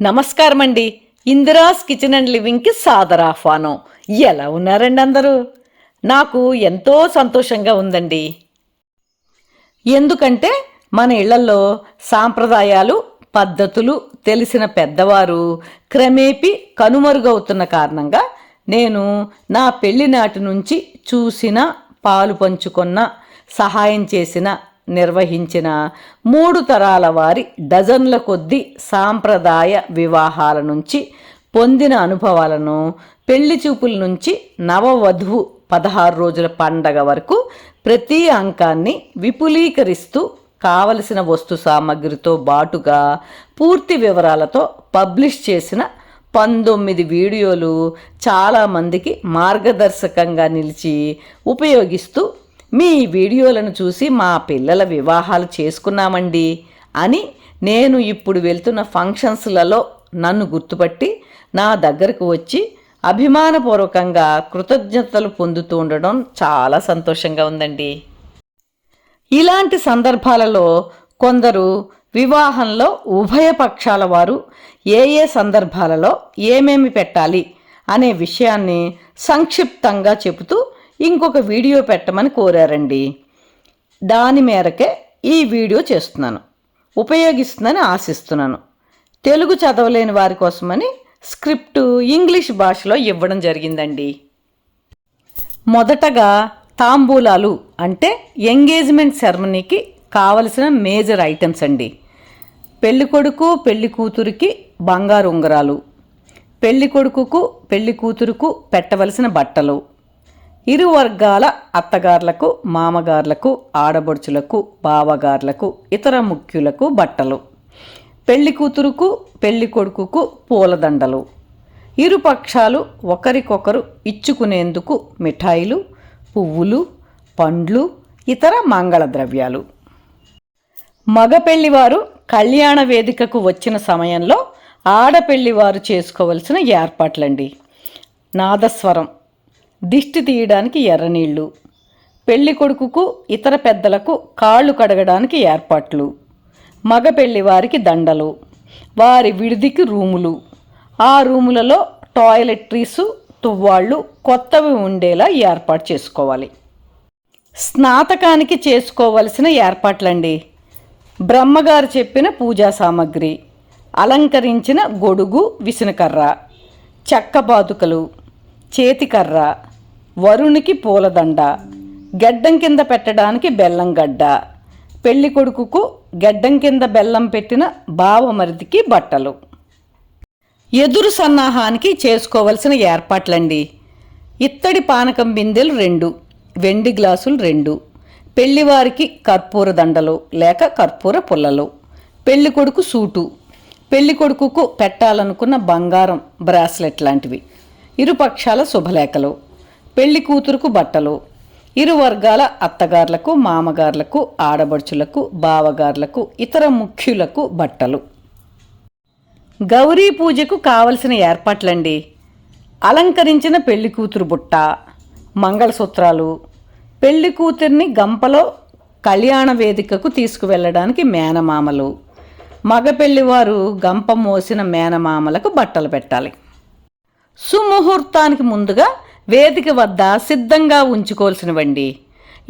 నమస్కారం అండి. Indira's kitchen and లివింగ్కి సాదర ఆహ్వానం. ఎలా ఉన్నారండి అందరూ? నాకు ఎంతో సంతోషంగా ఉందండి. ఎందుకంటే మన ఇళ్లలో సాంప్రదాయాలు, పద్ధతులు తెలిసిన పెద్దవారు క్రమేపీ కనుమరుగవుతున్న కారణంగా నేను నా పెళ్లినాటి నుంచి చూసిన, పాలు పంచుకున్న, సహాయం చేసిన, నిర్వహించిన 3 తరాల వారి డజన్ల కొద్దీ సాంప్రదాయ వివాహాల నుంచి పొందిన అనుభవాలను, పెళ్లి చూపుల నుంచి నవవధువు 16 రోజుల పండగ వరకు ప్రతి అంకాన్ని విపులీకరిస్తూ కావలసిన వస్తు సామగ్రితో బాటుగా పూర్తి వివరాలతో పబ్లిష్ చేసిన 19 వీడియోలు చాలామందికి మార్గదర్శకంగా నిలిచి ఉపయోగిస్తూ మీ వీడియోలను చూసి మా పిల్లల వివాహాలు చేసుకున్నామండి అని నేను ఇప్పుడు వెళ్తున్న ఫంక్షన్స్లలో నన్ను గుర్తుపట్టి నా దగ్గరకు వచ్చి అభిమానపూర్వకంగా కృతజ్ఞతలు పొందుతూ ఉండడం చాలా సంతోషంగా ఉందండి. ఇలాంటి సందర్భాలలో కొందరు వివాహంలో ఉభయ పక్షాల వారు ఏ సందర్భాలలో ఏమేమి పెట్టాలి అనే విషయాన్ని సంక్షిప్తంగా చెబుతూ ఇంకొక వీడియో పెట్టమని కోరారండి. దాని మేరకే ఈ వీడియో చేస్తున్నాను. ఉపయోగిస్తుందని ఆశిస్తున్నాను. తెలుగు చదవలేని వారి కోసమని స్క్రిప్టు ఇంగ్లీష్ భాషలో ఇవ్వడం జరిగిందండి. మొదటగా తాంబూలాలు అంటే ఎంగేజ్మెంట్ సెరమనీకి కావలసిన మేజర్ ఐటమ్స్ అండి. పెళ్ళికొడుకు పెళ్లి కూతురికి బంగారు ఉంగరాలు, పెళ్ళికొడుకుకు పెళ్లి కూతురుకు పెట్టవలసిన బట్టలు, ఇరు వర్గాల అత్తగార్లకు, మామగార్లకు, ఆడబడుచులకు, బావగార్లకు, ఇతర ముఖ్యులకు బట్టలు, పెళ్లి కూతురుకు పెళ్లి కొడుకుకు పూలదండలు, ఇరు పక్షాలు ఒకరికొకరు ఇచ్చుకునేందుకు మిఠాయిలు, పువ్వులు, పండ్లు, ఇతర మంగళ ద్రవ్యాలు. మగ పెళ్లివారు కళ్యాణ వేదికకు వచ్చిన సమయంలో ఆడపెళ్లివారు చేసుకోవలసిన ఏర్పాట్లండి. నాదస్వరం, దిష్టి తీయడానికి ఎర్రనీళ్ళు, పెళ్లి కొడుకుకు ఇతర పెద్దలకు కాళ్ళు కడగడానికి ఏర్పాట్లు, మగ పెళ్లివారికి దండలు, వారి విడిదికి రూములు, ఆ రూములలో టాయిలెట్రీసు, తువ్వాళ్ళు కొత్తవి ఉండేలా ఏర్పాటు చేసుకోవాలి. స్నాతకానికి చేసుకోవలసిన ఏర్పాట్లండి. బ్రహ్మగారు చెప్పిన పూజా సామగ్రి, అలంకరించిన గొడుగు, విసనకర్ర, చెక్క బాతుకలు, చేతికర్ర, వరునికి పూలదండ, గెడ్డం కింద పెట్టడానికి బెల్లం గడ్డ, పెళ్లి కొడుకుకు గెడ్డం కింద బెల్లం పెట్టిన బావమరిదికి బట్టలు. ఎదురు సన్నాహానికి చేసుకోవలసిన ఏర్పాట్లండి. ఇత్తడి పానకం బిందెలు 2, వెండి గ్లాసులు 2, పెళ్లివారికి కర్పూర దండలు లేక కర్పూర పుల్లలు, పెళ్లి కొడుకు సూటు, పెళ్లి కొడుకుకు పెట్టాలనుకున్న బంగారం బ్రాస్లెట్ లాంటివి, ఇరుపక్షాల శుభలేఖలు, పెళ్లి కూతురుకు బట్టలు, ఇరు వర్గాల అత్తగార్లకు, మామగార్లకు, ఆడబడుచులకు, బావగార్లకు, ఇతర ముఖ్యులకు బట్టలు. గౌరీ పూజకు కావలసిన ఏర్పాట్లండి. అలంకరించిన పెళ్లి కూతురు బుట్ట, మంగళసూత్రాలు, పెళ్లి కూతుర్ని గంపలో కళ్యాణ వేదికకు తీసుకువెళ్ళడానికి మేనమామలు, మగ పెళ్లివారు గంప మోసిన మేనమామలకు బట్టలు పెట్టాలి. సుముహూర్తానికి ముందుగా వేదిక వద్ద సిద్ధంగా ఉంచుకోవాల్సినవండి.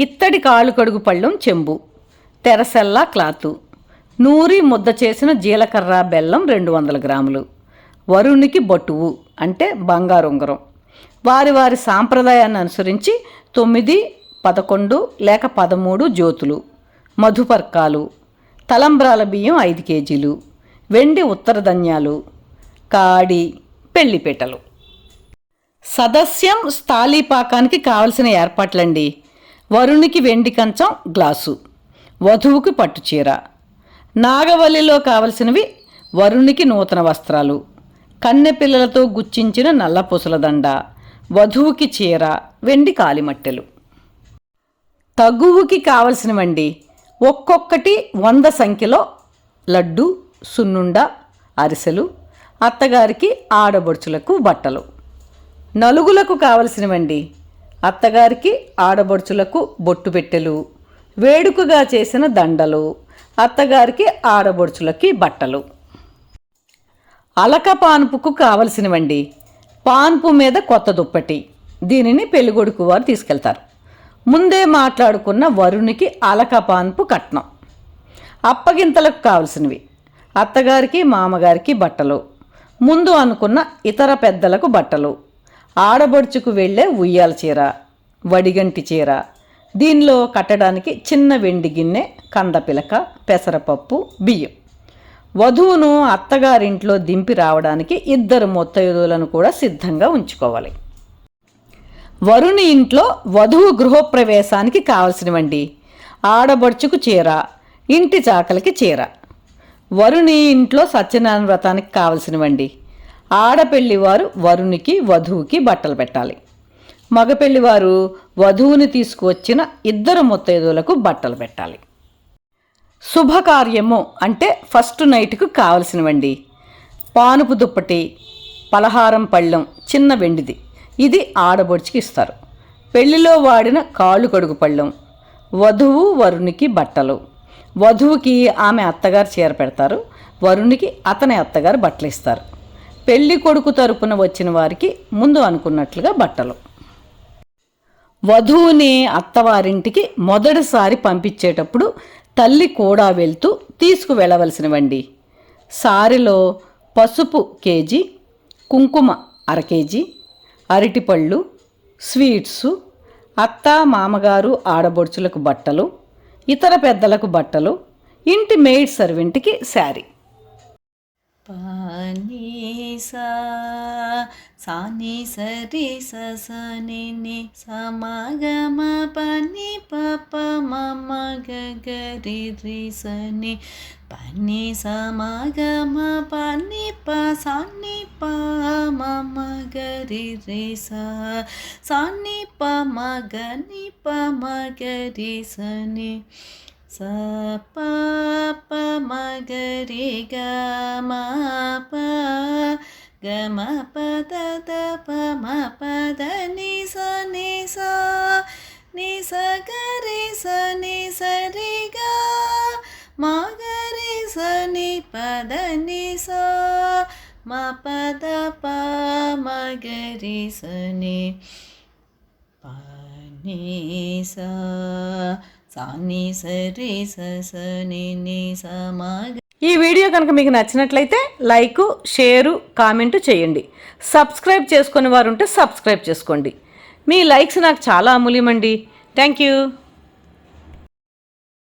ఇత్తడి కాళ్ళు కడుగు పళ్ళెం చెంబు, తెరసెల్లా క్లాతు, నూరి ముద్ద చేసిన జీలకర్ర బెల్లం 200 గ్రాములు, వరునికి బొట్టువు అంటే బంగారు ఉంగరం, వారి వారి సాంప్రదాయాన్ని అనుసరించి 9, 11 లేక 13 జ్యోతులు, మధుపర్కాలు, తలంబ్రాల బియ్యం 5 కేజీలు, వెండి ఉత్తరధన్యాలు, కాడి, పెళ్లిపీటలు. సదస్యం స్థాళీపాకానికి కావలసిన ఏర్పాట్లండి. వరునికి వెండి కంచం గ్లాసు, వధువుకి పట్టుచీర, నాగవల్లిలో కావలసినవి వరునికి నూతన వస్త్రాలు, కన్నెపిల్లలతో గుచ్చించిన నల్ల పూసల దండ, వధువుకి చీర, వెండి కాలిమట్టెలు. తగువుకి కావలసినవండి. ఒక్కొక్కటి 100 సంఖ్యలో లడ్డు, సున్నుండ, అరిసెలు, అత్తగారికి ఆడబడుచులకు బట్టలు. నలుగులకు కావలసినవండి. అత్తగారికి ఆడబడుచులకు బొట్టు పెట్టెలు, వేడుకగా చేసిన దండలు, అత్తగారికి ఆడబడుచులకి బట్టలు. అలక పాన్పుకు కావలసినవండి. పాన్పు మీద కొత్త దుప్పటి, దీనిని పెళ్ళికొడుకు వారు తీసుకెళ్తారు. ముందే మాట్లాడుకున్న వరునికి అలక పాన్పు కట్నం. అప్పగింతలకు కావలసినవి: అత్తగారికి మామగారికి బట్టలు, ముందు అనుకున్న ఇతర పెద్దలకు బట్టలు, ఆడబడుచుకు వెళ్ళే ఉయ్యాల చీర, వడిగంటి చీర, దీనిలో కట్టడానికి చిన్న వెండి గిన్నె, కందపిలక, పెసరపప్పు, బియ్యం. వధువును అత్తగారింట్లో దింపి రావడానికి 2 ముత్తైదువులను కూడా సిద్ధంగా ఉంచుకోవాలి. వరుని ఇంట్లో వధువు గృహప్రవేశానికి కావలసినవండి: ఆడబడుచుకు చీర, ఇంటి చాకలికి చీర. వరుని ఇంట్లో సత్యనారాయణ వ్రతానికి కావలసినవండి: ఆడపెళ్లివారు వరునికి వధువుకి బట్టలు పెట్టాలి. మగపెళ్లివారు వధువుని తీసుకువచ్చిన 2 ముత్తైదువులకు బట్టలు పెట్టాలి. శుభకార్యము అంటే ఫస్ట్ నైట్కు కావలసినవండి: పానుపు దుప్పటి, పలహారం పళ్ళెం చిన్న వెండిది, ఇది ఆడబొడుచుకి ఇస్తారు. పెళ్లిలో వాడిన కాళ్ళు కడుగు పళ్ళెం, వధువు వరునికి బట్టలు. వధువుకి ఆమె అత్తగారు చీర పెడతారు, వరునికి అతని అత్తగారు బట్టలు ఇస్తారు. పెళ్లి కొడుకు తరపున వచ్చిన వారికి ముందు అనుకున్నట్లుగా బట్టలు. వధువుని అత్తవారింటికి మొదటిసారి పంపించేటప్పుడు తల్లి కూడా వెళ్తూ తీసుకువెళ్ళవలసినవండి: సారెలో పసుపు కేజీ, కుంకుమ అరకేజీ, అరటిపళ్ళు, స్వీట్సు, అత్త మామగారు ఆడబొడుచులకు బట్టలు, ఇతర పెద్దలకు బట్టలు, ఇంటి మెయిడ్ సర్వెంట్కి శారీ. పనీసా సాని సరి సని సమగమ పని పప మమ గరి రి సని పని సమగమ పని ప సాని ప మమ గరి రి సాని ప మగని ప మగరి సని స ప ప మగరి గ మ ప గ మ ప ద ద ప మ ప ద ని స ని స గ రి స ని స రి గ మ గ రి స ని ప ద ని స మ ప ద ప మ గ రి స ని ప ని స సాని సరి సని ని సమగ. ఈ వీడియో కనుక మీకు నచ్చినట్లయితే లైక్, షేరు, కామెంటు చేయండి. సబ్స్క్రైబ్ చేసుకునే వారు ఉంటే సబ్స్క్రైబ్ చేసుకోండి. మీ లైక్స్ నాకు చాలా అమూల్యమండి. Thank you.